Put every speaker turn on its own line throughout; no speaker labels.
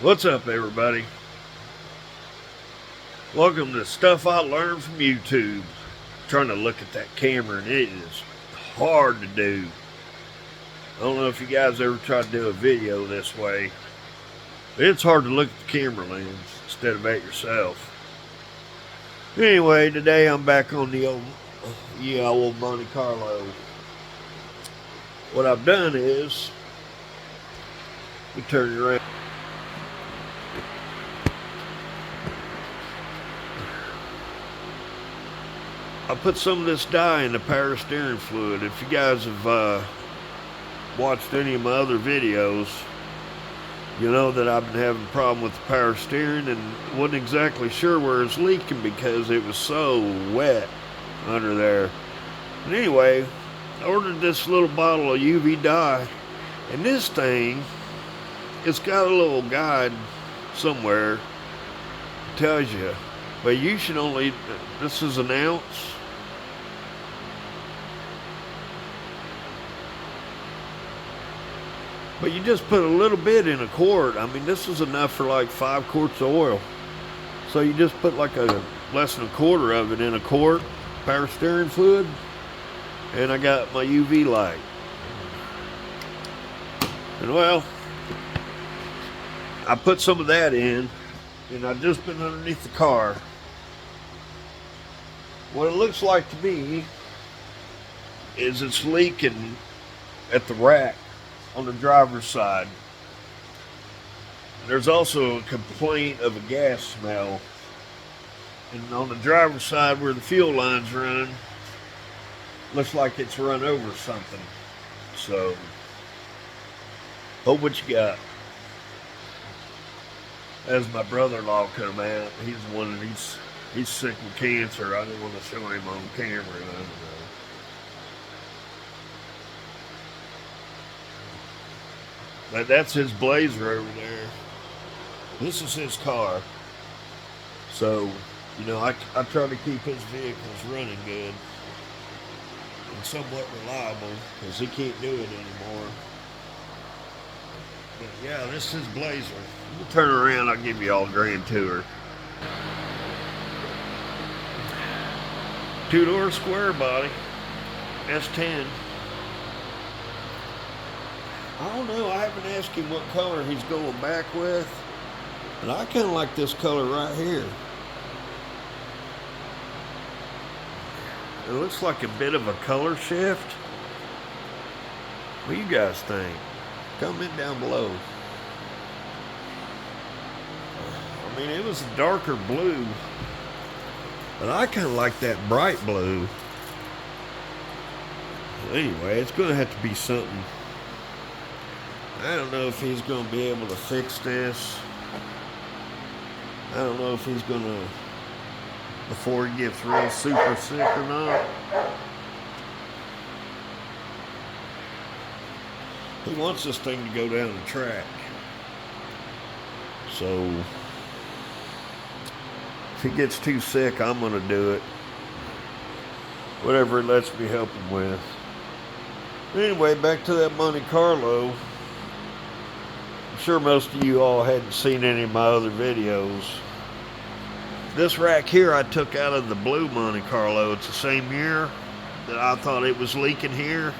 What's up, everybody? Welcome to Stuff I Learned from YouTube. I'm trying to look at that camera and it is hard to do. I don't know if you guys ever tried to do a video this way. It's hard to look at the camera lens instead of at yourself. Anyway, today I'm back on the old Monte Carlo. What I've done is, let me turn it around. I put some of this dye in the power steering fluid. If you guys have watched any of my other videos, you know that I've been having a problem with the power steering and wasn't exactly sure where it's leaking because it was so wet under there. But anyway, I ordered this little bottle of UV dye, and this thing, it's got a little guide somewhere that tells you, but you should only, this is an ounce. But you just put a little bit in a quart. I mean, this is enough for like 5 quarts of oil. So you just put like less than a quarter of it in a quart, power steering fluid, and I got my UV light. And well, I put some of that in, and I've just been underneath the car. What it looks like to me is it's leaking at the rack on the driver's side. There's also a complaint of a gas smell, and on the driver's side where the fuel line's running, looks like it's run over something. So hope what you got. As my brother-in-law come out, he's the one that he's sick with cancer. I didn't want to show him on camera. I don't know. But that's his Blazer over there. This is his car. So, you know, I try to keep his vehicles running good and somewhat reliable because he can't do it anymore. But yeah, this is his Blazer. We'll turn around, I'll give you all a grand tour. 2-door square body, S10. I don't know, I haven't asked him what color he's going back with, but I kind of like this color right here. It looks like a bit of a color shift. What do you guys think? Comment down below. I mean, it was a darker blue, but I kind of like that bright blue. Anyway, it's going to have to be something. I don't know if he's going to be able to fix this. I don't know if he's going to, before he gets real super sick or not. He wants this thing to go down the track. So, if he gets too sick, I'm going to do it. Whatever it lets me help him with. Anyway, back to that Monte Carlo. I'm sure most of you all hadn't seen any of my other videos. This rack here I took out of the blue Monte Carlo. It's the same year that I thought it was leaking here,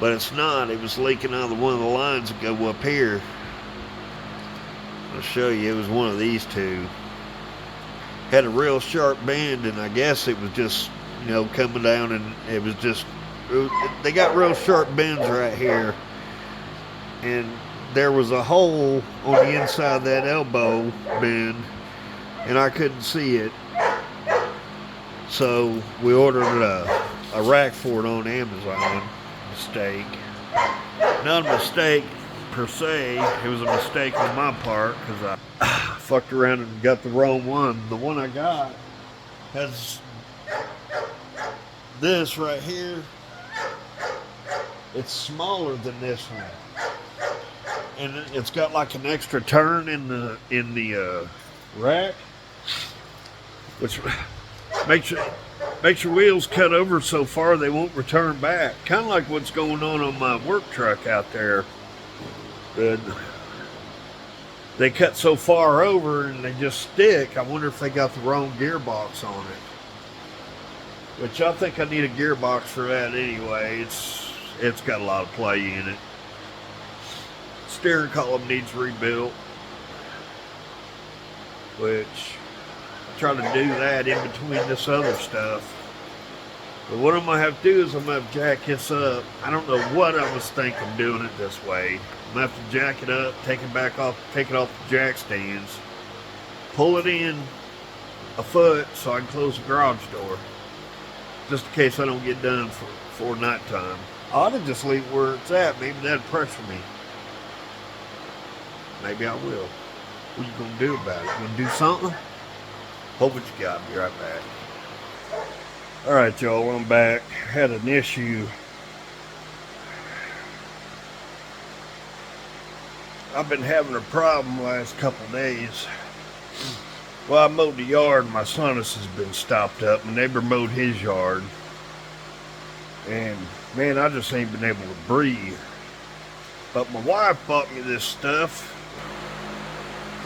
but it's not. It was leaking out of one of the lines that go up here. I'll show you. It was one of these two. Had a real sharp bend, and I guess it was just, you know, coming down, and it was just, they got real sharp bends right here, and there was a hole on the inside of that elbow bend, and I couldn't see it. So we ordered a rack for it on Amazon. Mistake. Not a mistake per se. It was a mistake on my part because I fucked around and got the wrong one. The one I got has this right here. It's smaller than this one. And it's got like an extra turn in the rack, which makes your wheels cut over so far they won't return back. Kind of like what's going on my work truck out there. But they cut so far over and they just stick. I wonder if they got the wrong gearbox on it. Which I think I need a gearbox for that anyway. It's got a lot of play in it. Steering column needs rebuilt, which I try to do that in between this other stuff. But what I'm going to have to do is I'm going to have to jack this up. I don't know what I was thinking doing it this way. I'm going to have to jack it up, take it off the jack stands, pull it in a foot so I can close the garage door, just in case I don't get done for nighttime. I ought to just leave it where it's at. Maybe that'd pressure me. Maybe I will. What are you going to do about it? You going to do something? Hold what you got. Be right back. Alright, y'all, I'm back. Had an issue. I've been having a problem the last couple days. Well, I mowed the yard and my sinus has been stopped up. My neighbor mowed his yard. And, man, I just ain't been able to breathe. But my wife bought me this stuff.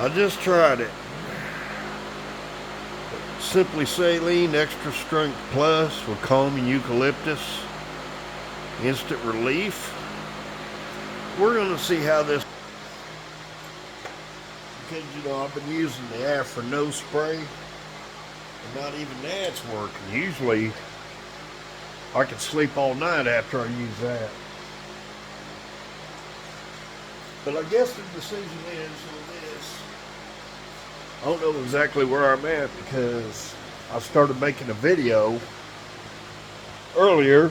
I just tried it. Simply Saline Extra Strength Plus with calming eucalyptus. Instant relief. We're going to see how this... Because, you know, I've been using the Afro nose spray. And not even that's working. Usually, I can sleep all night after I use that. But I guess the decision is with this. I don't know exactly where I'm at because I started making a video earlier.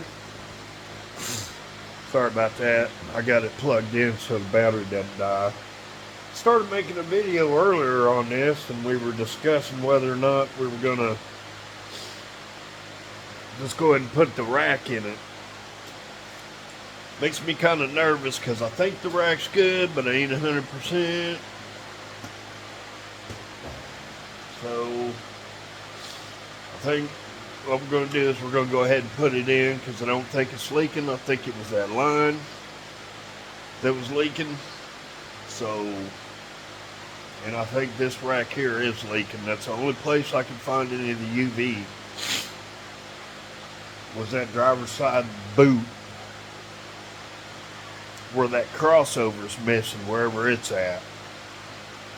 Sorry about that. I got it plugged in so the battery doesn't die. Started making a video earlier on this and we were discussing whether or not we were going to just go ahead and put the rack in it. Makes me kind of nervous because I think the rack's good, but I ain't 100%. So, I think what we're going to do is we're going to go ahead and put it in because I don't think it's leaking. I think it was that line that was leaking. So, and I think this rack here is leaking. That's the only place I can find any of the UV was that driver's side boot where that crossover is missing, wherever it's at.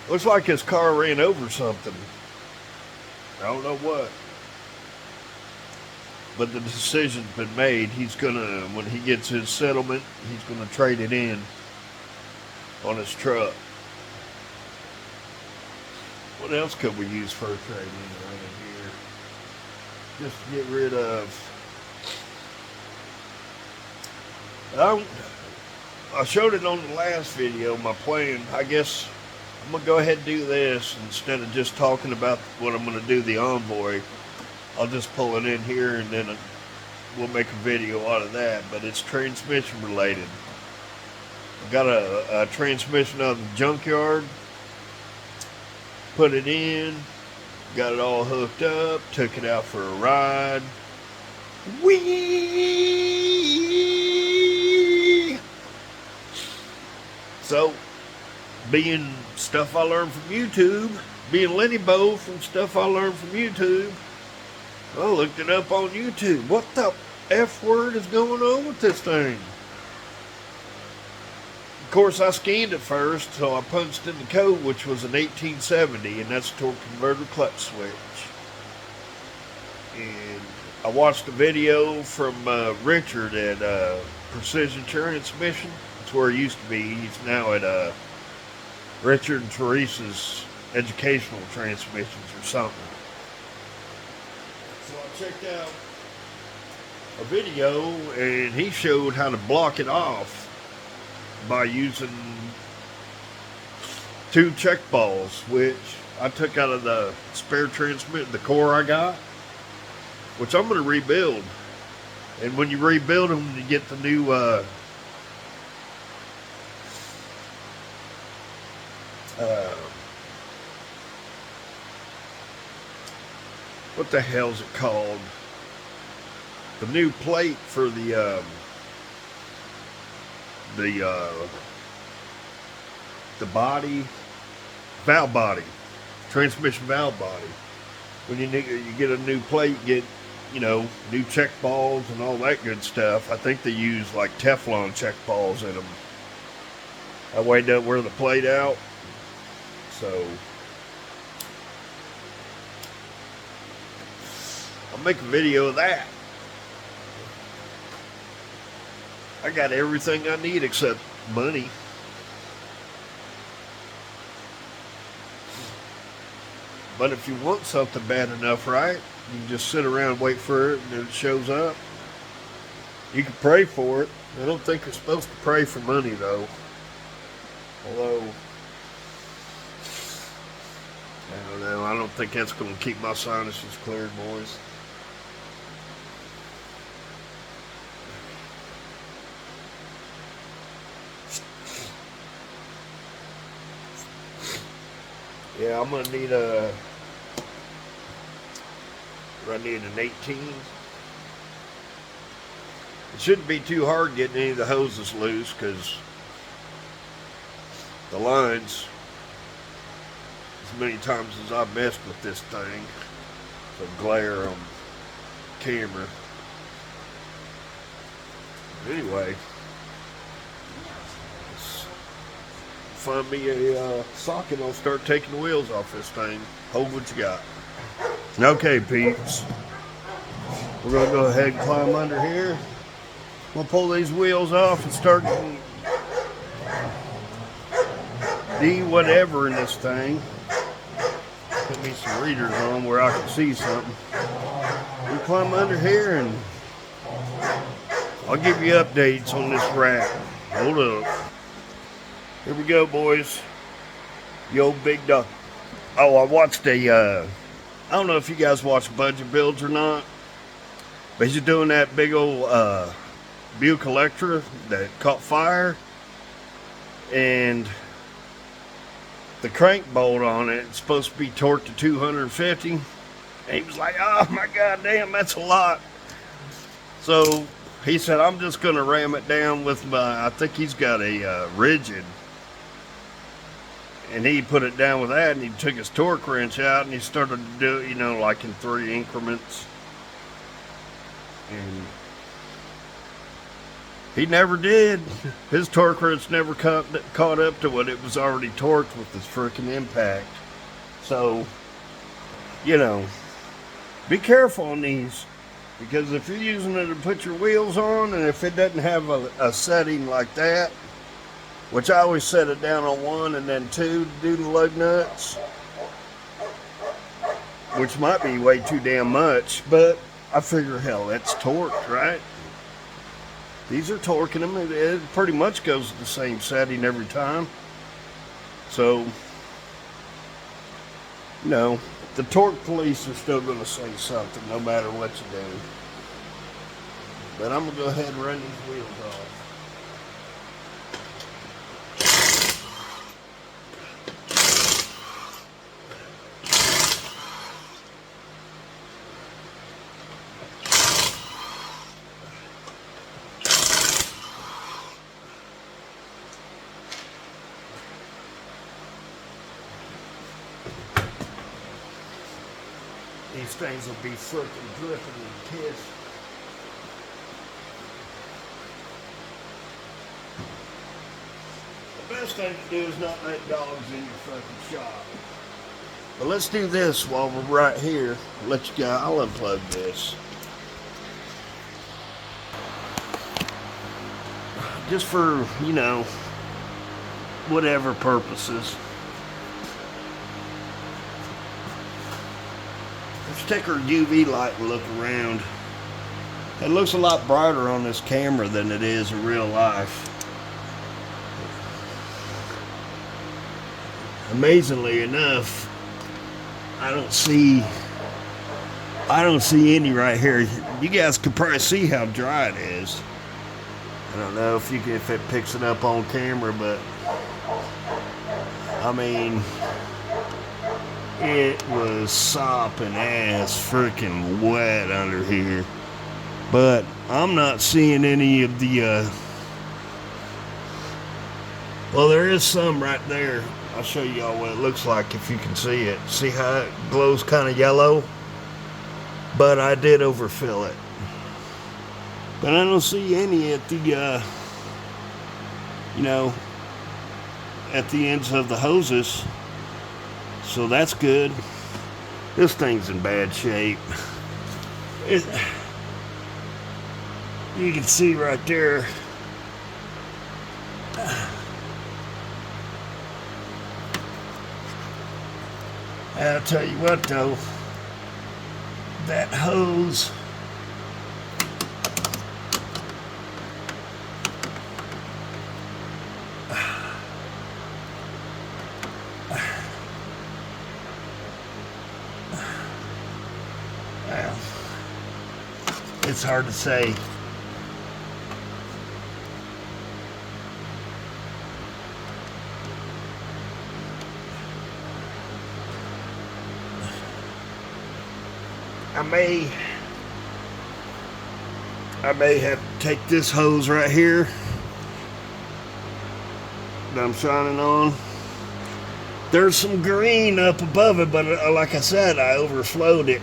Looks like his car ran over something. I don't know what. But the decision's been made. He's gonna, when he gets his settlement, he's gonna trade it in on his truck. What else could we use for a trade-in right in here? Just to get rid of. I showed it on the last video, my plan. I guess I'm going to go ahead and do this instead of just talking about what I'm going to do, the Envoy. I'll just pull it in here and then we'll make a video out of that. But it's transmission related. I got a transmission out of the junkyard. Put it in. Got it all hooked up. Took it out for a ride. Whee! So, being stuff I learned from YouTube, being Lenny Bo from stuff I learned from YouTube, I looked it up on YouTube. What the F word is going on with this thing? Of course, I scanned it first, so I punched in the code, which was an 1870, and that's a torque converter clutch switch. And I watched a video from Richard at Precision Transmission. That's where he used to be. He's now at Richard and Teresa's Educational Transmissions or something. So I checked out a video and he showed how to block it off by using 2 check balls, which I took out of the spare transmit, the core I got, which I'm going to rebuild. And when you rebuild them, you get the new what the hell is it called? The new plate for the body. valve body, transmission valve body. When you get a new plate, get, you know, new check balls and all that good stuff. I think they use like Teflon check balls in them. That way it doesn't wear the plate out. So I'll make a video of that. I got everything I need except money. But if you want something bad enough, right, you can just sit around and wait for it, and then it shows up. You can pray for it. I don't think you're supposed to pray for money, though. Although, I don't know. I don't think that's going to keep my sinuses cleared, boys. Yeah, I'm going to need I need an 18. It shouldn't be too hard getting any of the hoses loose, because the lines, as many times as I've messed with this thing, the glare on camera. Anyway, let's find me a socket. I'll start taking the wheels off this thing. Hold what you got. Okay, peeps. We're going to go ahead and climb under here. We'll pull these wheels off and start whatever in this thing. Put me some readers on where I can see something. We'll climb under here and I'll give you updates on this rack. Hold up. Here we go, boys. The old big duck. Oh, I watched I don't know if you guys watch Budget Builds or not, but he's doing that big old Buick Electra that caught fire, and the crank bolt on it's supposed to be torqued to 250, and he was like, oh my god damn, that's a lot. So he said, I'm just going to ram it down with my, I think he's got a rigid, and he put it down with that, and he took his torque wrench out, and he started to do it, you know, like in 3 increments. And he never did. His torque wrench never caught up to what it was already torqued with this freaking impact. So, you know, be careful on these, because if you're using it to put your wheels on, and if it doesn't have a setting like that, which I always set it down on 1 and then 2 to do the lug nuts, which might be way too damn much, but I figure, hell, that's torqued, right? These are torquing them. It pretty much goes to the same setting every time. So, you know, the torque police are still going to say something no matter what you do. But I'm going to go ahead and run these wheels off. These things will be freaking dripping and pissed. The best thing to do is not let dogs in your fucking shop. But let's do this while we're right here. I'll unplug this. Just for, you know, whatever purposes. Let's take our UV light and look around. It looks a lot brighter on this camera than it is in real life. Amazingly enough, I don't see any right here. You guys could probably see how dry it is. I don't know if it picks it up on camera, but I mean, it was sopping ass freaking wet under here. But I'm not seeing any of the well, there is some right there I'll show y'all what it looks like if you can see it. See how it glows kind of yellow? But I did overfill it. But I don't see any at the, at the ends of the hoses. So that's good. This thing's in bad shape. You can see right there. I'll tell you what though, that hose, well, it's hard to say. I may have to take this hose right here that I'm shining on. There's some green up above it, but like I said, I overflowed it.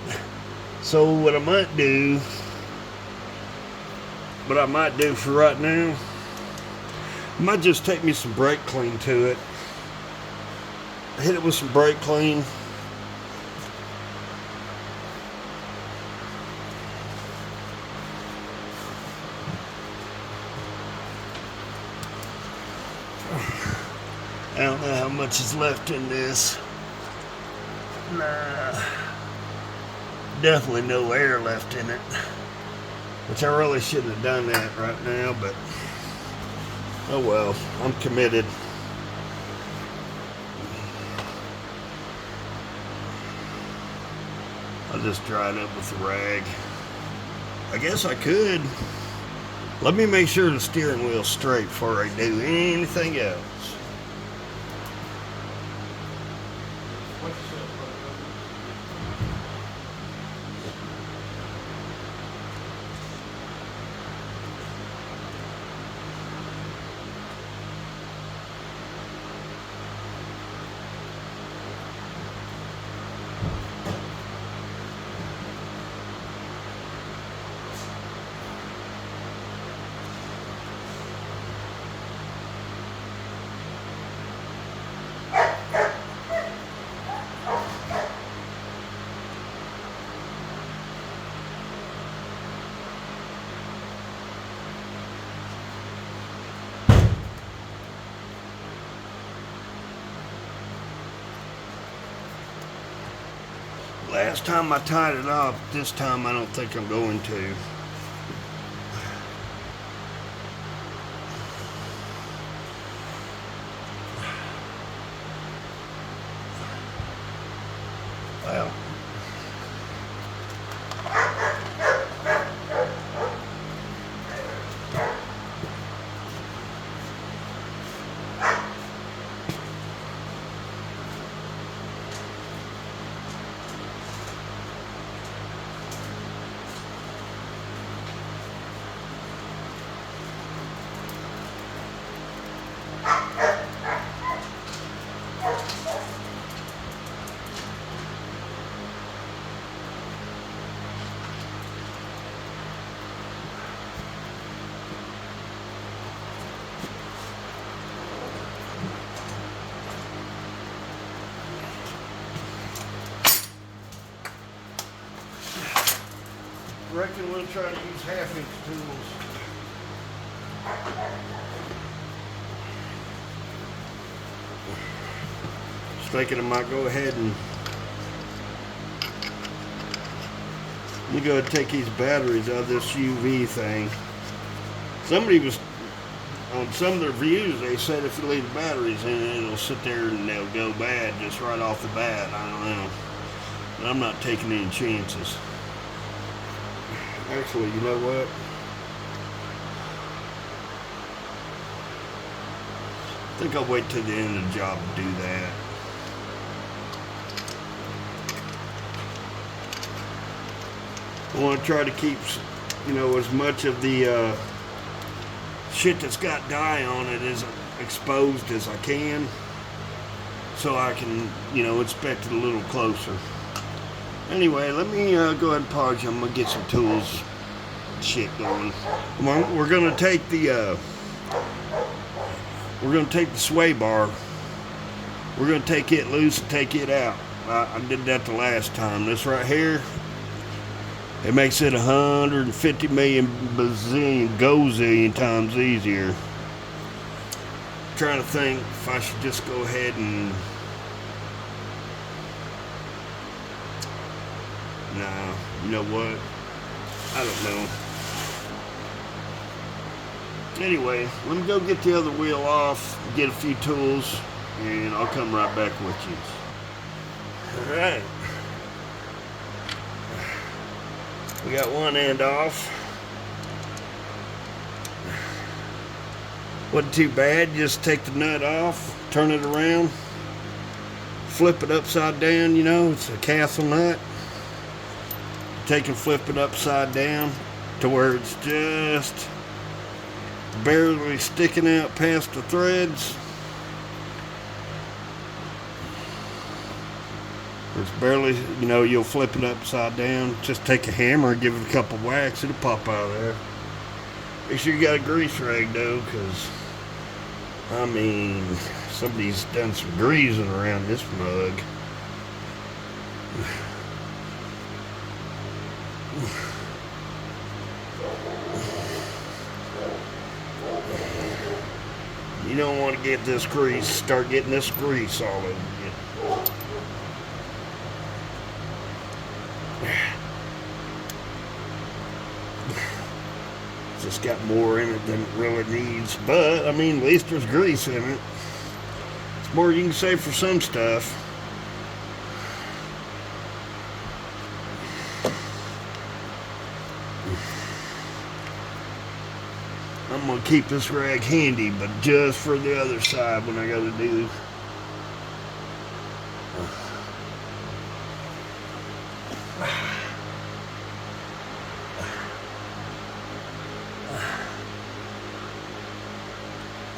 So what I might do for right now, I might just take me some brake clean to it. Hit it with some brake clean. I don't know how much is left in this. Nah, definitely no air left in it. Which I really shouldn't have done that right now, but oh well, I'm committed. I'll just dry it up with a rag. I guess I could. Let me make sure the steering wheel's straight before I do anything else. Last time I tied it off, this time I don't think I'm going to. Well, I reckon we'll try to use half-inch tools. Just thinking I might go ahead and go and take these batteries out of this UV thing. Somebody was on some of the reviews, they said if you leave the batteries in it, it'll sit there and they'll go bad just right off the bat. I don't know. But I'm not taking any chances. Actually, you know what? I think I'll wait till the end of the job to do that. I want to try to keep, as much of the shit that's got dye on it as exposed as I can. so I can, you know, inspect it a little closer. Anyway, let me go ahead and pause you. I'm gonna get some tools shit going. We're gonna take the sway bar. We're gonna take it loose and take it out. I did that the last time. This right here, it makes it 150 million bazillion gozillion times easier. I'm trying to think if I should just go ahead and. Nah, you know what? I don't know. Anyway, let me go get the other wheel off, get a few tools, and I'll come right back with you. Alright. We got one end off. Wasn't too bad. Just take the nut off, turn it around, flip it upside down, you know, it's a castle nut. Take and flip it upside down to where it's just barely sticking out past the threads. It's barely, you know, you'll flip it upside down. Just take a hammer and give it a couple whacks, it'll pop out of there. Make sure you got a grease rag though, because I mean, somebody's done some greasing around this mug. You don't want to get this grease, start getting this grease all over you. Just got more in it than it really needs, but I mean, at least there's grease in it. It's more you can save for some stuff. I'm gonna keep this rag handy, but just for the other side when I gotta do.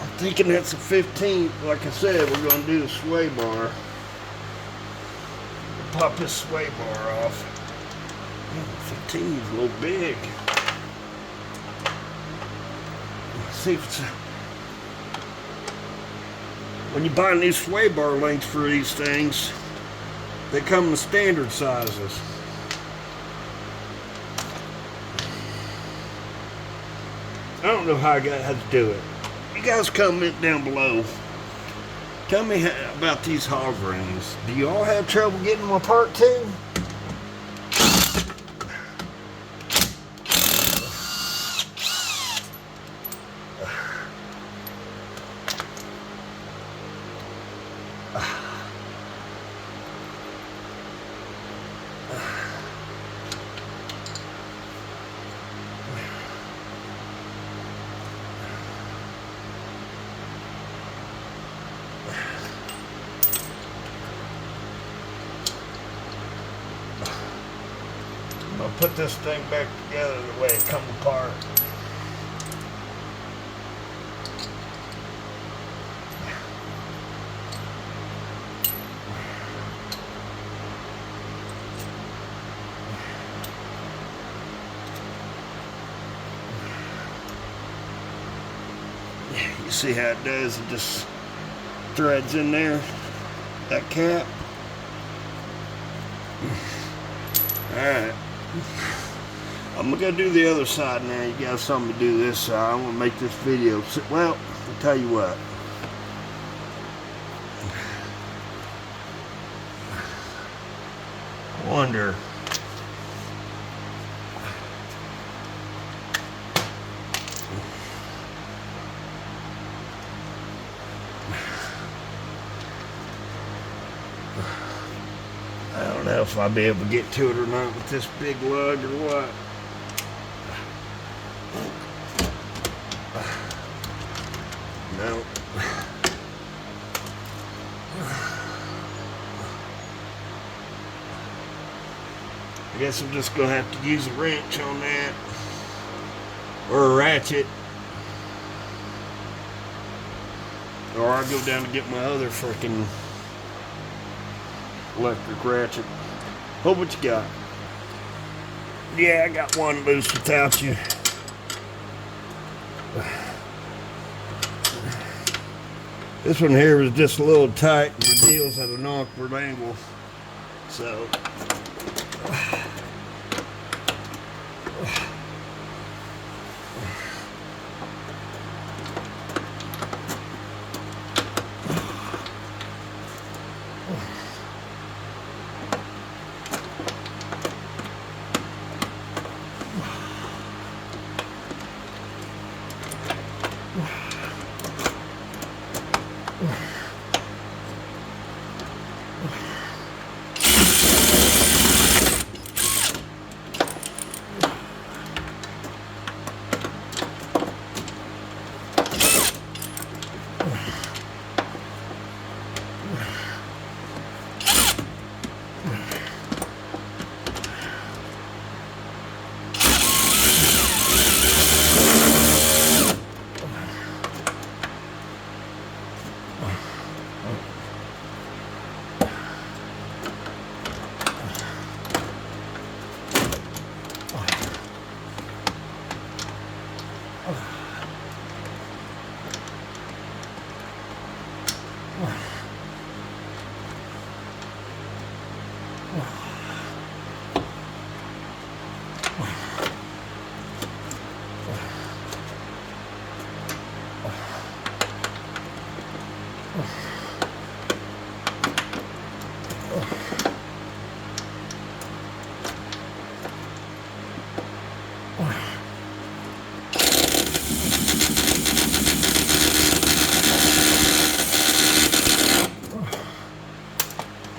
I'm thinking that's a 15th. Like I said, we're gonna do the sway bar. Pop this sway bar off. 15 is a little big. See if it's when you buy new sway bar lengths for these things, they come in standard sizes. I don't know how I got how to do it. You guys comment down below. Tell me about these hog rings. Do you all have trouble getting them apart too? I'll put this thing back together the way it comes apart. You see how it does? It just threads in there, that cap. Alright. I'm gonna do the other side now. You got something to do this side. I'm gonna make this video. Well, I'll tell you what. I wonder. I don't know if I'll be able to get to it or not with this big lug or what. No. I guess I'm just gonna have to use a wrench on that. Or a ratchet. Or I'll go down to get my other freaking electric ratchet. Hope what you got. Yeah, I got one loose without you. This one here was just a little tight and the deal's at an awkward angle. So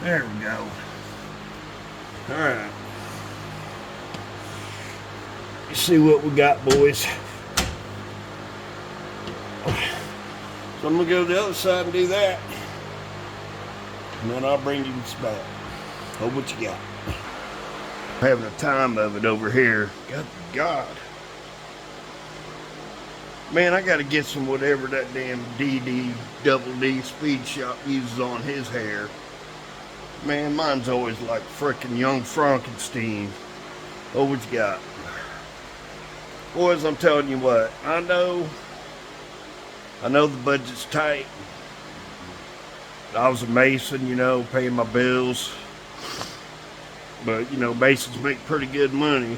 there we go. Alright. You see what we got, boys. So I'm going to go to the other side and do that. And then I'll bring you this back. Hope what you got. Having a time of it over here. Good God. Man, I got to get some whatever that damn Double D Speed Shop uses on his hair. Man, mine's always like frickin' young Frankenstein. Oh, what you got? Boys, I'm telling you what, I know the budget's tight. I was a mason, you know, paying my bills. But, you know, masons make pretty good money.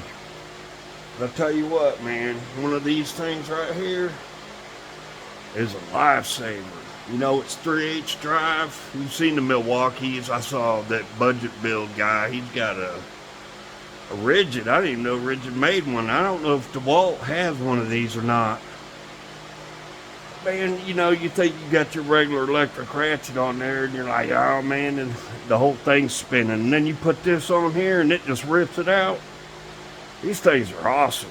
But I tell you what, man, one of these things right here is a lifesaver. You know, it's 3/8 drive. You've seen the Milwaukees. I saw that budget build guy. He's got a Rigid. I didn't even know Rigid made one. I don't know if DeWalt has one of these or not. Man, you know, you think you got your regular electric ratchet on there and you're like, oh man, and the whole thing's spinning. And then you put this on here and it just rips it out. These things are awesome.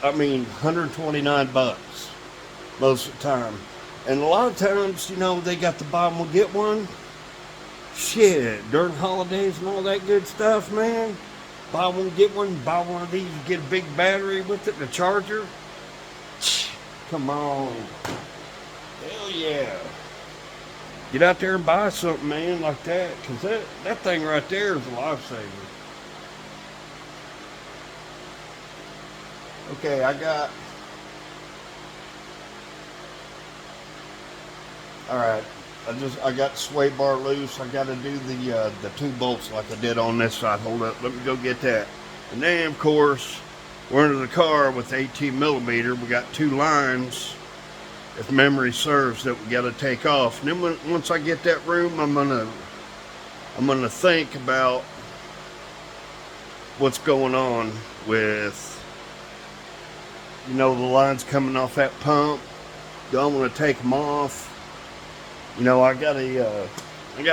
I mean, 129 bucks most of the time. And a lot of times, you know, they got the buy one, get one. Shit, during holidays and all that good stuff, man. Buy one, get one. Buy one of these, you get a big battery with it and a charger. Come on. Hell yeah. Get out there and buy something, man, like that. Because that thing right there is a lifesaver. Okay, I got... Alright, I got the sway bar loose. I got to do the 2 bolts like I did on this side. Hold up, let me go get that. And then, of course, we're into the car with 18 millimeter. We got 2 lines, if memory serves, that we got to take off. And then once I get that room, I'm gonna think about what's going on with, you know, the lines coming off that pump. Do I want to take them off? You know, I got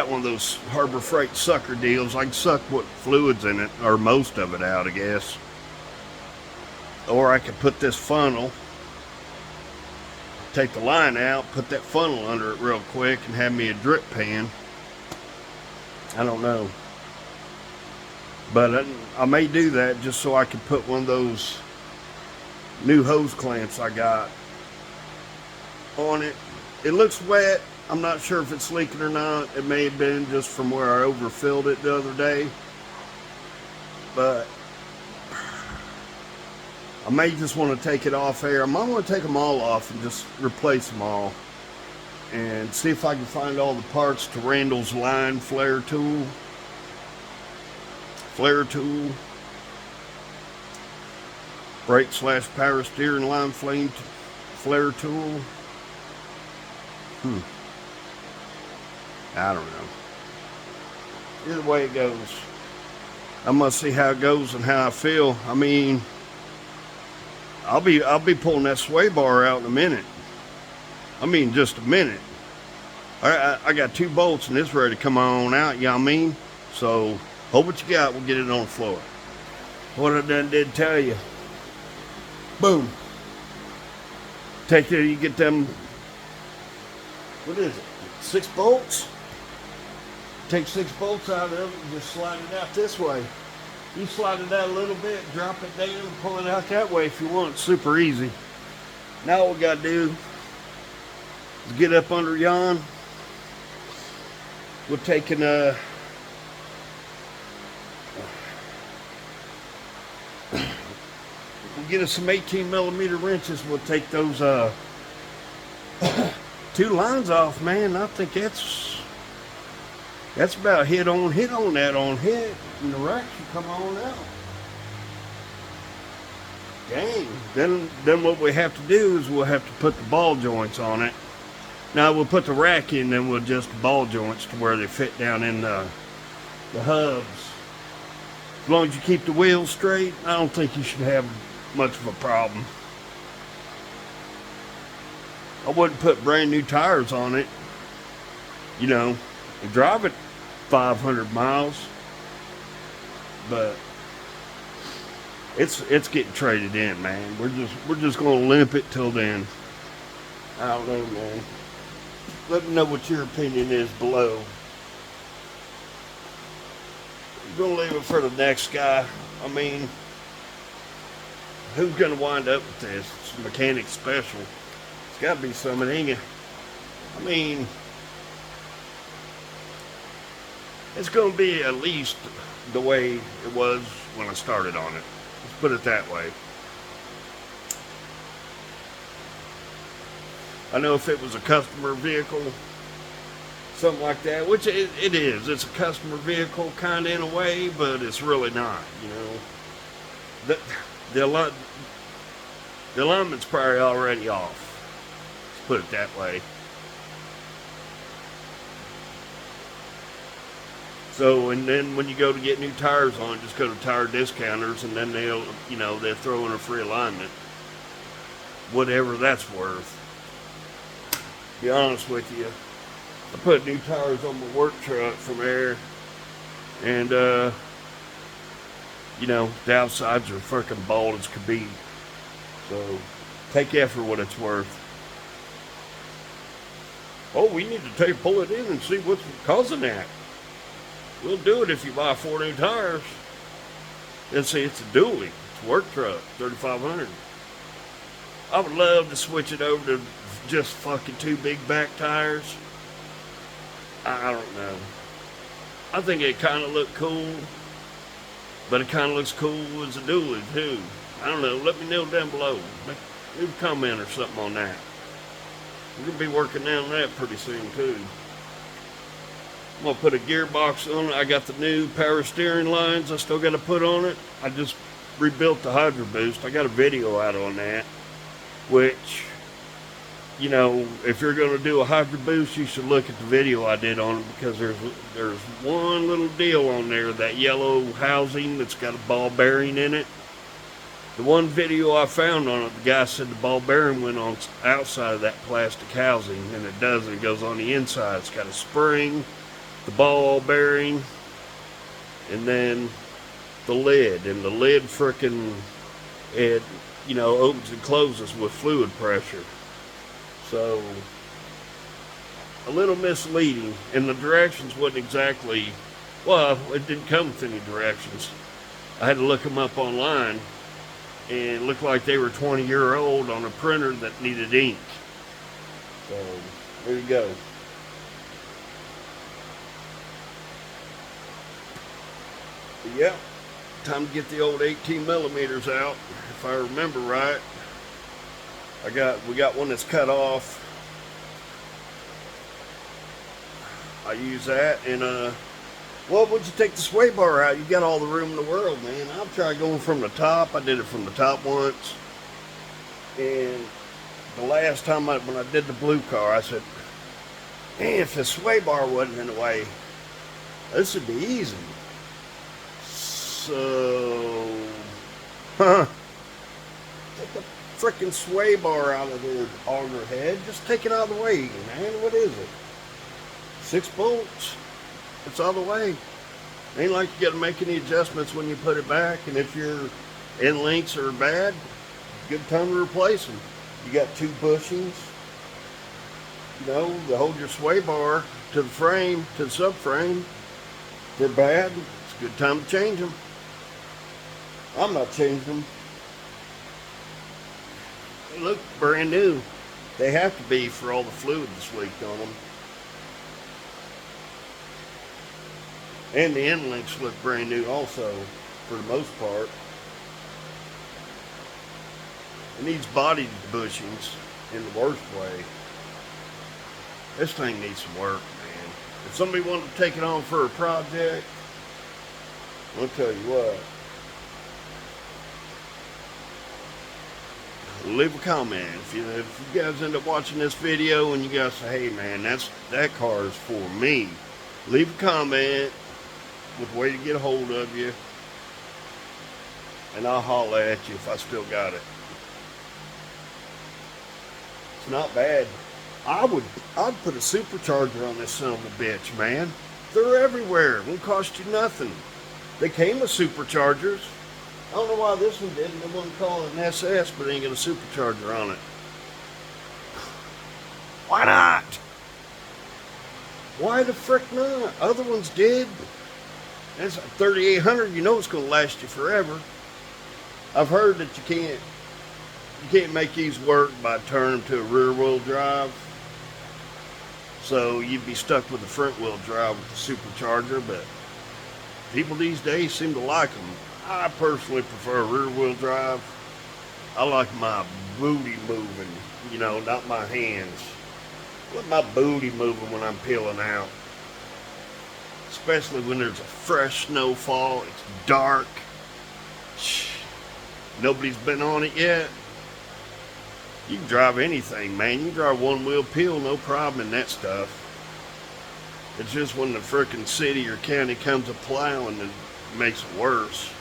one of those Harbor Freight sucker deals. I can suck what fluid's in it, or most of it out, I guess. Or I could put this funnel, take the line out, put that funnel under it real quick, and have me a drip pan. I don't know. But I may do that just so I can put one of those new hose clamps I got on it. It looks wet. I'm not sure if it's leaking or not. It may have been just from where I overfilled it the other day. But I may just want to take it off air. I might want to take them all off and just replace them all. And see if I can find all the parts to Randall's line flare tool. Brake / power steering line flare tool. I don't know. Either way it goes, I must see how it goes and how I feel. I mean, I'll be pulling that sway bar out in a minute. I mean, just a minute. I got 2 bolts and it's ready to come on out, you know what I mean? So, hold what you got, we'll get it on the floor. What I done did tell you. Boom. Take it, you get them, what is it, 6 bolts? Take 6 bolts out of it and just slide it out this way. You slide it out a little bit, drop it down, and pull it out that way if you want. It's super easy. Now all we gotta do is get up under yon. We're taking we'll get us some 18mm wrenches. We'll take those 2 lines off, man. I think that's about hit on that on hit, and the rack should come on out. Dang. Then what we have to do is we'll have to put the ball joints on it. Now we'll put the rack in, then we'll adjust the ball joints to where they fit down in the hubs. As long as you keep the wheels straight, I don't think you should have much of a problem. I wouldn't put brand new tires on it, you know, and drive it 500 miles, but it's getting traded in, man. We're just gonna limp it till then. I don't know, man. Let me know what your opinion is below. I'm gonna leave it for the next guy. I mean, who's gonna wind up with this? It's a mechanic special. It's gotta be something, ain't it? I mean, it's gonna be at least the way it was when I started on it. Let's put it that way. I know if it was a customer vehicle, something like that, which it is. It's a customer vehicle kind of in a way, but it's really not, you know. The alignment's probably already off. Let's put it that way. So, and then when you go to get new tires on, just go to tire discounters, and then they'll throw in a free alignment. Whatever that's worth. Be honest with you, I put new tires on my work truck from there, and you know, the outsides are freaking bald as could be. So take that for what it's worth. Oh, we need to pull it in and see what's causing that. We'll do it if you buy 4 new tires. And see, it's a dually. It's a work truck, 3500. I would love to switch it over to just fucking 2 big back tires. I don't know. I think it kind of looked cool, but it kind of looks cool as a dually too. I don't know. Let me know down below. Leave a comment or something on that. We're gonna be working on that pretty soon too. I'm gonna put a gearbox on it. I got the new power steering lines I still got to put on it. I just rebuilt the Hydro Boost. I got a video out on that, which, you know, if you're going to do a Hydro Boost, you should look at the video I did on it, because there's one little deal on there, that yellow housing that's got a ball bearing in it. The one video I found on it, the guy said the ball bearing went on outside of that plastic housing, and it doesn't. It goes on the inside. It's got a spring, the ball bearing, and then the lid. And the lid frickin', it, you know, opens and closes with fluid pressure. So, a little misleading, and the directions wasn't exactly, well, it didn't come with any directions. I had to look them up online, and it looked like they were 20-year-old on a printer that needed ink. So, there you go. Yep, time to get the old 18 millimeters out. If I remember right, we got one that's cut off. I use that, and well, once you take the sway bar out, you got all the room in the world, man. I'll try going from the top. I did it from the top once, and the last time when I did the blue car, I said, man, if the sway bar wasn't in the way, this would be easy. So, take the freaking sway bar out of the auger head. Just take it out of the way, man. What is it? 6 bolts. It's out of the way. Ain't like you got to make any adjustments when you put it back. And if your end links are bad, good time to replace them. You got 2 bushings, you know, to hold your sway bar to the frame, to the subframe. If they're bad, it's a good time to change them. I'm not changing them. They look brand new. They have to be for all the fluid that's leaked on them. And the end links look brand new also, for the most part. It needs body bushings in the worst way. This thing needs some work, man. If somebody wanted to take it on for a project, I'll tell you what. Leave a comment. If you guys end up watching this video and you guys say, hey man, that car is for me, leave a comment with a way to get a hold of you, and I'll holler at you if I still got it. It's not bad. I'd put a supercharger on this son of a bitch, man. They're everywhere. It won't cost you nothing. They came with superchargers. I don't know why this one didn't. They wouldn't call it an SS, but it ain't got a supercharger on it. Why not? Why the frick not? Other ones did. That's a 3800. You know it's going to last you forever. I've heard that you can't make these work by turning them to a rear wheel drive. So you'd be stuck with the front wheel drive with the supercharger, but people these days seem to like them. I personally prefer rear wheel drive. I like my booty moving, you know, not my hands. I like my booty moving when I'm peeling out. Especially when there's a fresh snowfall, it's dark. Nobody's been on it yet. You can drive anything, man. You can drive one wheel peel, no problem in that stuff. It's just when the frickin' city or county comes a plowing that makes it worse.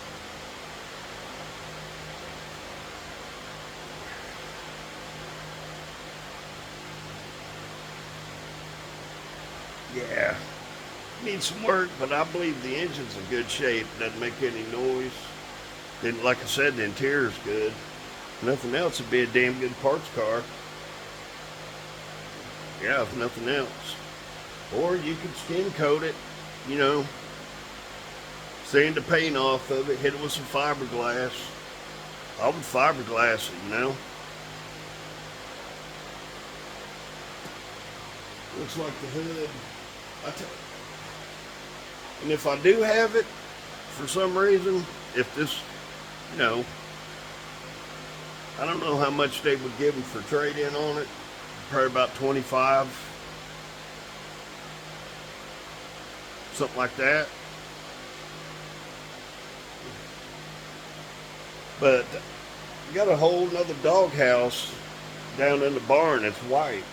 Yeah, needs some work, but I believe the engine's in good shape. Doesn't make any noise. Then, like I said, the interior's good. Nothing else would be a damn good parts car. Yeah, if nothing else. Or you could skin coat it, you know, sand the paint off of it, hit it with some fiberglass. I would fiberglass it, you know. Looks like the hood. And if I do have it, for some reason, if this, you know, I don't know how much they would give them for trade-in on it. Probably about 25. Something like that. But you got a whole nother doghouse down in the barn that's white.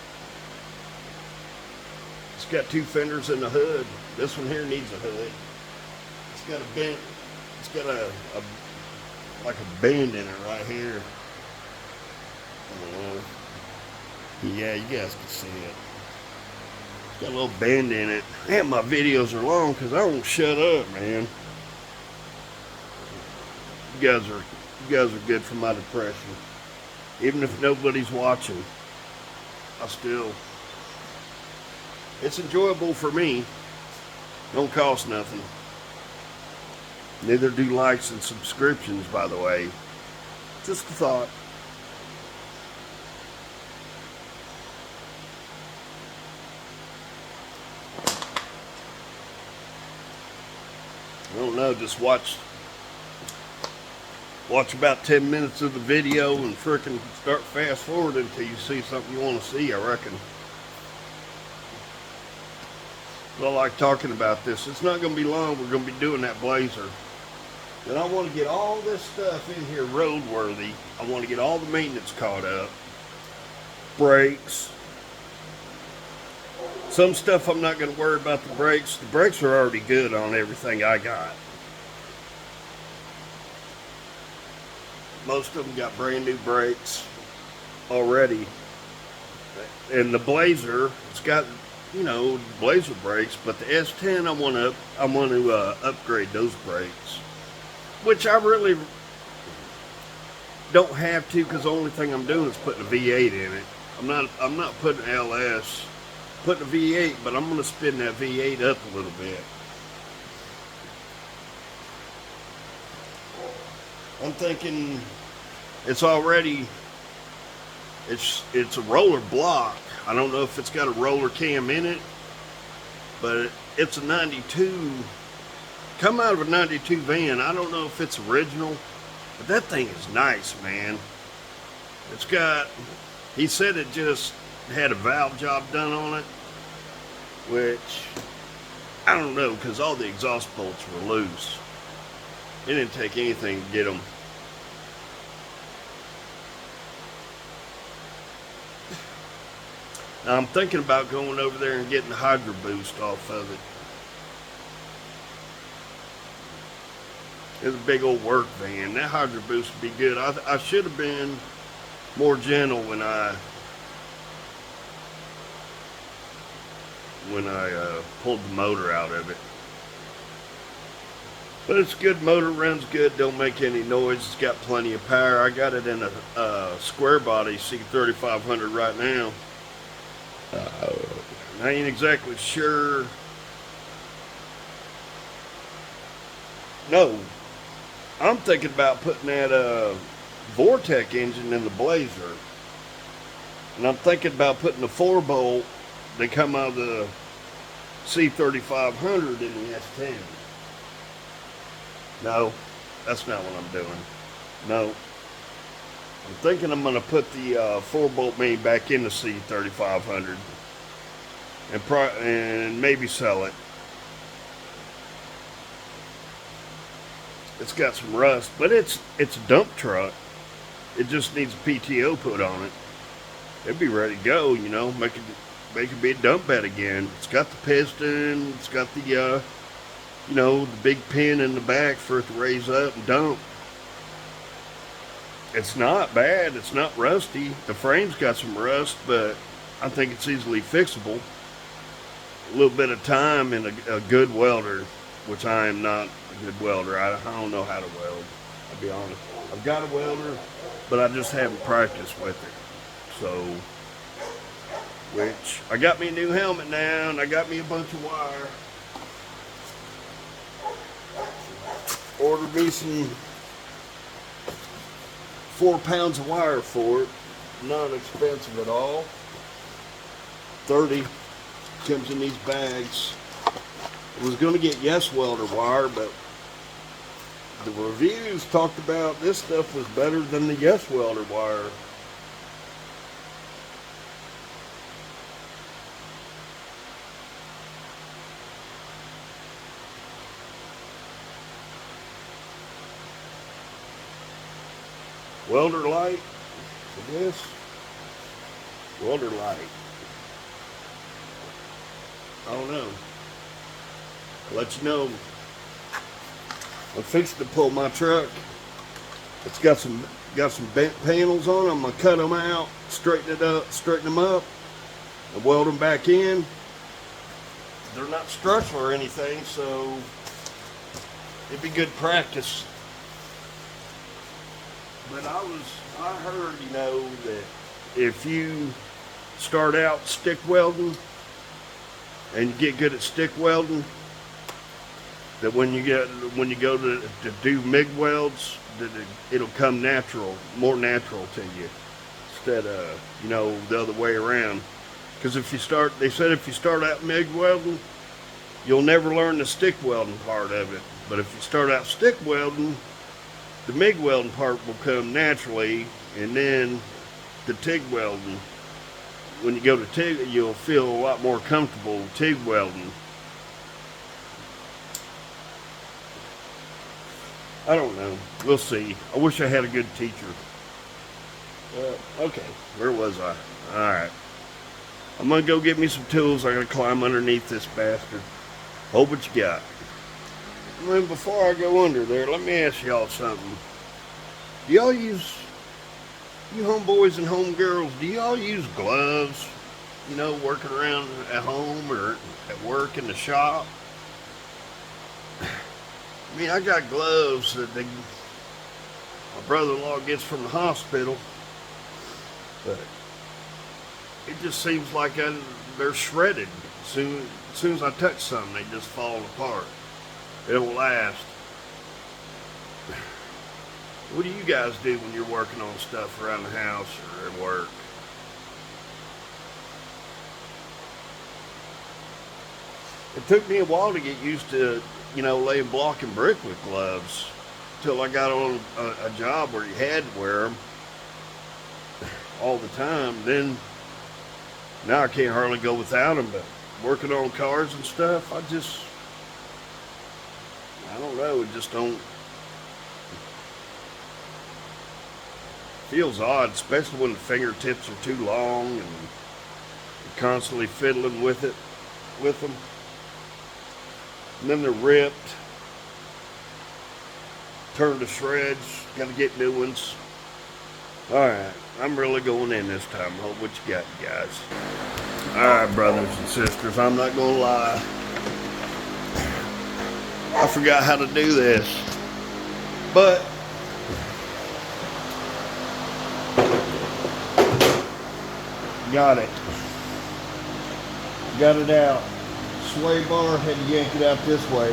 It's got 2 fenders in the hood. This one here needs a hood. It's got a bend. It's got like a bend in it right here. Yeah, you guys can see it. It's got a little bend in it. Man, my videos are long because I won't shut up, man. You guys are good for my depression. Even if nobody's watching, it's enjoyable for me. Don't cost nothing. Neither do likes and subscriptions, by the way. Just a thought.
I don't know, just watch about 10 minutes of the video and frickin' start fast forwarding until you see something you want to see, I reckon. But I like talking about this. It's not going to be long. We're going to be doing that Blazer. And I want to get all this stuff in here roadworthy. I want to get all the maintenance caught up. Brakes. Some stuff I'm not going to worry about the brakes. The brakes are already good on everything I got. Most of them got brand new brakes already. And the Blazer, it's got, you know, Blazer brakes, but the S10 I want to upgrade those brakes, which I really don't have to, because the only thing I'm doing is putting a V8 in it. I'm not putting LS, putting a V8, but I'm going to spin that V8 up a little bit. I'm thinking it's already, it's a roller block. I don't know if it's got a roller cam in it, but it's a 92, come out of a 92 van. I don't know if it's original, but that thing is nice, man. It's got, he said it just had a valve job done on it, which I don't know, because all the exhaust bolts were loose. It didn't take anything to get them. Now I'm thinking about going over there and getting the Hydro Boost off of it. It's a big old work van. That Hydro Boost would be good. I should have been more gentle when I pulled the motor out of it. But it's good motor, runs good, don't make any noise. It's got plenty of power. I got it in a square body C3500 right now. I ain't exactly sure. No, I'm thinking about putting that Vortec engine in the Blazer. And I'm thinking about putting the 4-bolt that come out of the C3500 in the S10. No, that's not what I'm doing. No. I'm thinking I'm going to put the 4-bolt main back in the C3500 and maybe sell it. It's got some rust, but it's a dump truck. It just needs a PTO put on it. It'd be ready to go, you know, make it be a dump bed again. It's got the piston, it's got the you know, the big pin in the back for it to raise up and dump. It's not bad, it's not rusty. The frame's got some rust, but I think it's easily fixable. A little bit of time and a good welder, which I am not a good welder. I don't know how to weld, I'll be honest. I've got a welder, but I just haven't practiced with it. So, which, I got me a new helmet now, and I got me a bunch of wire. Ordered me some 4 pounds of wire for it. Not expensive at all. 30 comes in these bags. I was going to get Yes Welder wire, but the reviews talked about this stuff was better than the Yes Welder wire. Welder light for this. Welder light. I don't know. I'll let you know. I'm fixing to pull my truck. It's got some bent panels on it. I'm gonna cut them out, straighten them up, and weld them back in. They're not structural or anything, so it'd be good practice. But I heard, you know, that if you start out stick welding and you get good at stick welding, that when you go to do MIG welds, that it'll come natural, more natural to you, instead of, you know, the other way around. Because if you start, they said if you start out MIG welding, you'll never learn the stick welding part of it. But if you start out stick welding, the MIG welding part will come naturally, and then the TIG welding. When you go to TIG, you'll feel a lot more comfortable TIG welding. I don't know. We'll see. I wish I had a good teacher. Okay, where was I? Alright. I'm going to go get me some tools. I'm going to climb underneath this bastard. Hold what you got. And then before I go under there, let me ask y'all something. Do y'all use, you homeboys and homegirls, do y'all use gloves? You know, working around at home or at work in the shop? I mean, I got gloves that my brother-in-law gets from the hospital, but it just seems like they're shredded. As soon as I touch something, they just fall apart. They don't last. What do you guys do when you're working on stuff around the house or at work? It took me a while to get used to, you know, laying block and brick with gloves, till I got on a job where you had to wear them all the time. Then now I can't hardly go without them. But working on cars and stuff, I don't know. It just don't feels odd, especially when the fingertips are too long and you're constantly fiddling with them. And then they're ripped, turned to shreds, got to get new ones. Alright, I'm really going in this time. Hope what you got, guys. Alright, brothers and sisters, I'm not going to lie. I forgot how to do this. But got it. Got it out. Sway bar, had to yank it out this way.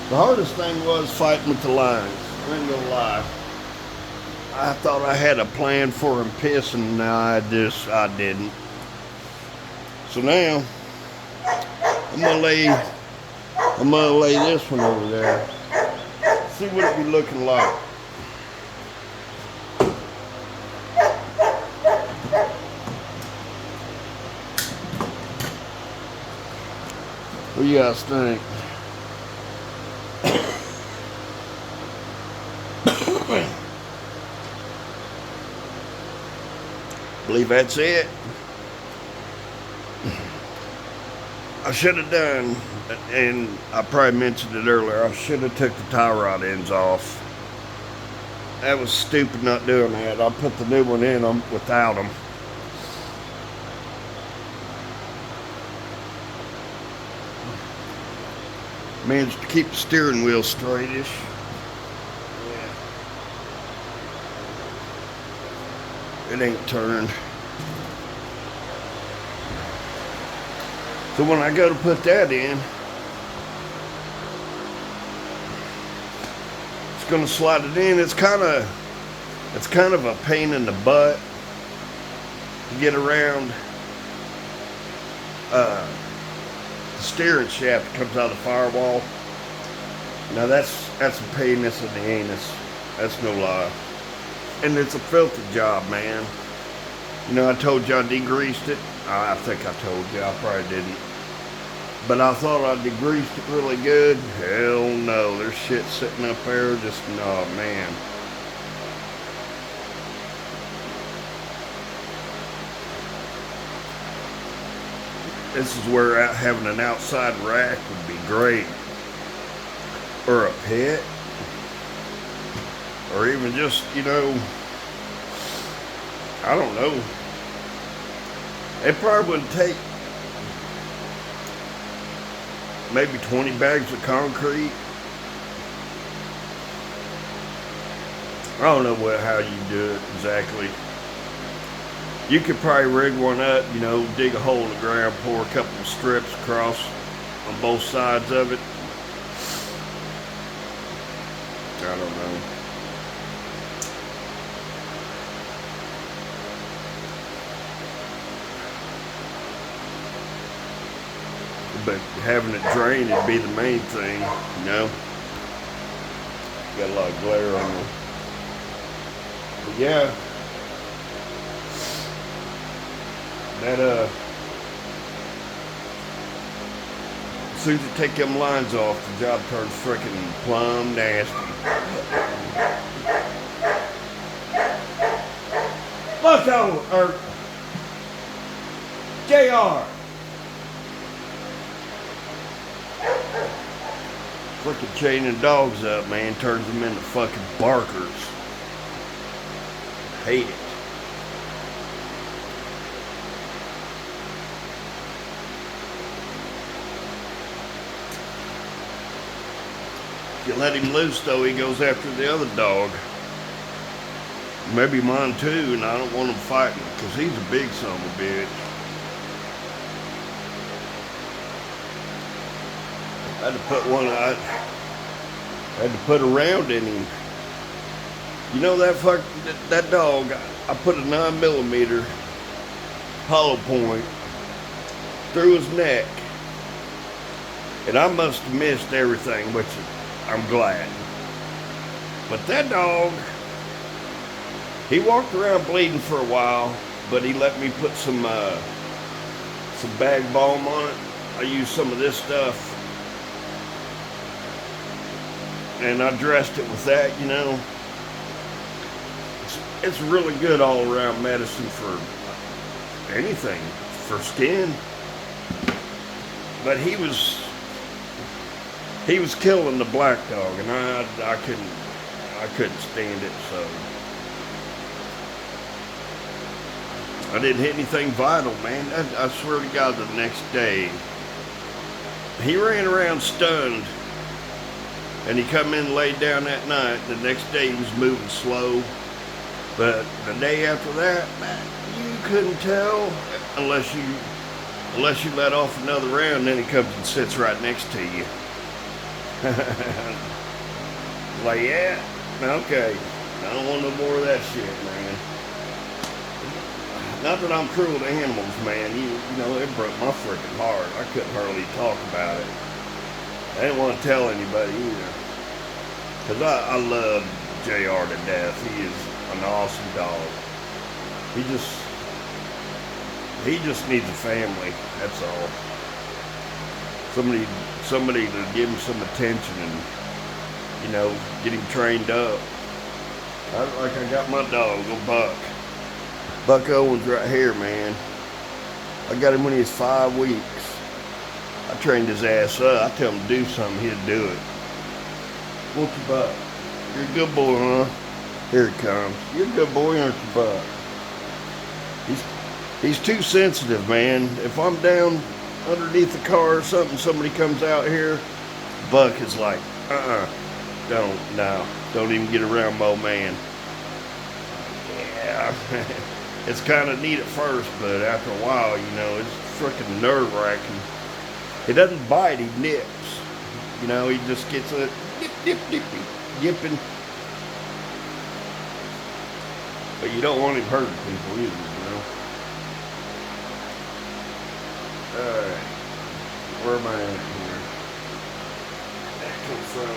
The hardest thing was fighting with the lines. I ain't gonna lie. I thought I had a plan for him pissing. No, I didn't. So now I'm gonna lay this one over there. See what it be looking like. What do you guys think? Believe that's it. I should have done, and I probably mentioned it earlier, I should have took the tie rod ends off. That was stupid not doing that. I put the new one in them without them. Managed to keep the steering wheel straightish. Yeah. It ain't turned. So when I go to put that in, it's gonna slide it in. It's kind of a pain in the butt to get around the steering shaft that comes out of the firewall. Now that's a pain in the anus. That's no lie. And it's a filthy job, man. You know, I told you I degreased it. I think I told you. I probably didn't. But I thought I degreased it really good. Hell no. There's shit sitting up there. Just, no, man. This is where having an outside rack would be great. Or a pit. Or even just, you know, I don't know. It probably would take maybe 20 bags of concrete. I don't know how you do it exactly. You could probably rig one up, you know, dig a hole in the ground, pour a couple of strips across on both sides of it. I don't know. but having it drain would be the main thing, you know. Got a lot of glare on it. But yeah, that as soon as you take them lines off, the job turns freaking plumb nasty. Look over, JR. Freaking chaining dogs up, man, turns them into fucking barkers. Hate it. If you let him loose, though, he goes after the other dog. Maybe mine too, and I don't want him fighting because he's a big son of a bitch. I had to put one. I had to put a round in him. You know that dog? I put a 9mm hollow point through his neck, and I must have missed everything, which I'm glad. But that dog, he walked around bleeding for a while, but he let me put some bag balm on it. I used some of this stuff, and I dressed it with that, you know. It's really good all-around medicine for anything, for skin. But he was killing the black dog, and I couldn't stand it, so I didn't hit anything vital, man. I swear to God, the next day he ran around stunned, and he come in and laid down that night. The next day he was moving slow. But the day after that, man, you couldn't tell unless you let off another round. Then he comes and sits right next to you. Like, yeah, okay, I don't want no more of that shit, man. Not that I'm cruel to animals, man. You know, it broke my freaking heart. I couldn't hardly talk about it. I didn't want to tell anybody either, because I love JR to death. He is an awesome dog. He just needs a family. That's all. Somebody to give him some attention and, you know, get him trained up. Like I got my dog, a Buck Owens right here, man. I got him when he was 5 weeks. I trained his ass up. I tell him to do something, he'd do it. What's your Buck? You're a good boy, huh? Here it comes. You're a good boy, aren't you, Buck? He's too sensitive, man. If I'm down underneath the car or something, somebody comes out here, Buck is like, don't even get around my old man. Yeah, it's kind of neat at first, but after a while, you know, it's freaking nerve-wracking. He doesn't bite, he nips. You know, he just gets a yipping. But you don't want him hurting people either, you know. Alright. Where am I at here? That comes from.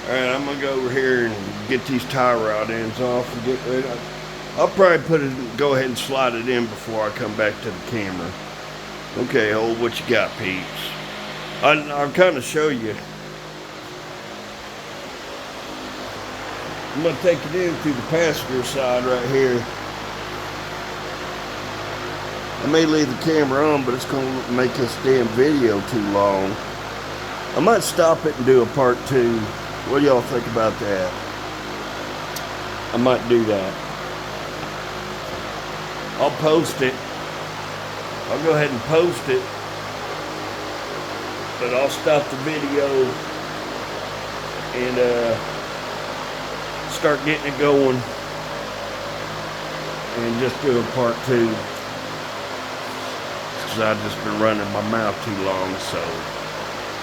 Alright, I'm gonna go over here and get these tie rod ends off and get rid of it. I'll probably go ahead and slide it in before I come back to the camera. Okay, hold what you got, peeps. I'll kind of show you. I'm going to take it in through the passenger side right here. I may leave the camera on, but it's going to make this damn video too long. I might stop it and do a part 2. What do y'all think about that? I might do that. I'll post it. I'll go ahead and post it. But I'll stop the video and start getting it going and just do a part 2, because I've just been running my mouth too long. So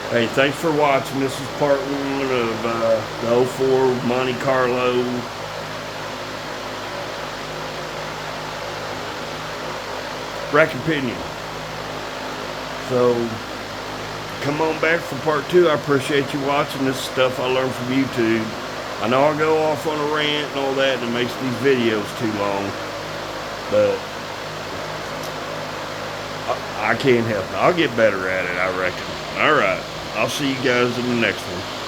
hey, thanks for watching. This is part 1 of the 04 Monte Carlo. rack and pinion. So come on back for part 2. I appreciate you watching. This stuff I learned from YouTube. I know I go off on a rant and all that, and it makes these videos too long, but I can't help it. I'll get better at it, I reckon. All right, I'll see you guys in the next one.